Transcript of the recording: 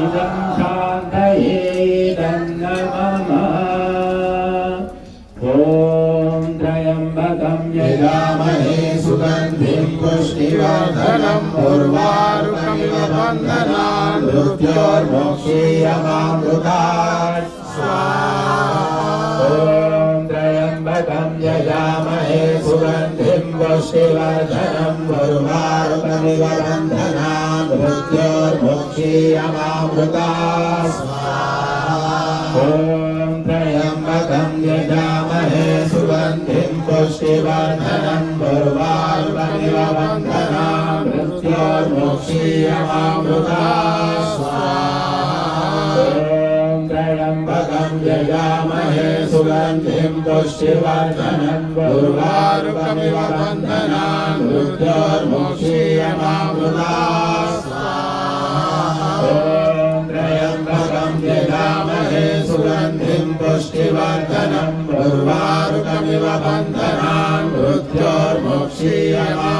इदं शान्तये तन्नमः ॐ त्र्यम्बकं यजामहे सुगन्धिं पुष्टिवर्धनं उर्वारुकमिव बन्धनान् मृत्योर्मोक्षीयमामृतात् स्वाहा ॐ त्र्यम्बकं यजामहे सुगन्धिं पुष्टिवर्धनं उर्वारुकमिव बन्धनान् मृत्योर्मोक्षीयमामृतात् स्वाहा ॐ त्र्यम्बकं यजामहे सुगन्धिं पुष्टिवर्धनं उर्वारुकमिव बन्धनान् मृत्योर्मोक्षीयमामृतात् स्वाहा ॐ त्र्यम्बकं यजामहे सुगन्धिं पुष्टिवर्धनं उर्वारुकमिव बन्धनान् मृत्योर्मोक्षीयमामृतात् स्वाहा ॐ त्र्यम्बकं यजामहे सुगन्धिं पुष्टिवर्धनं उर्वारुकमिव बन्धनान् मृत्योर्मोक्षीयमामृतात्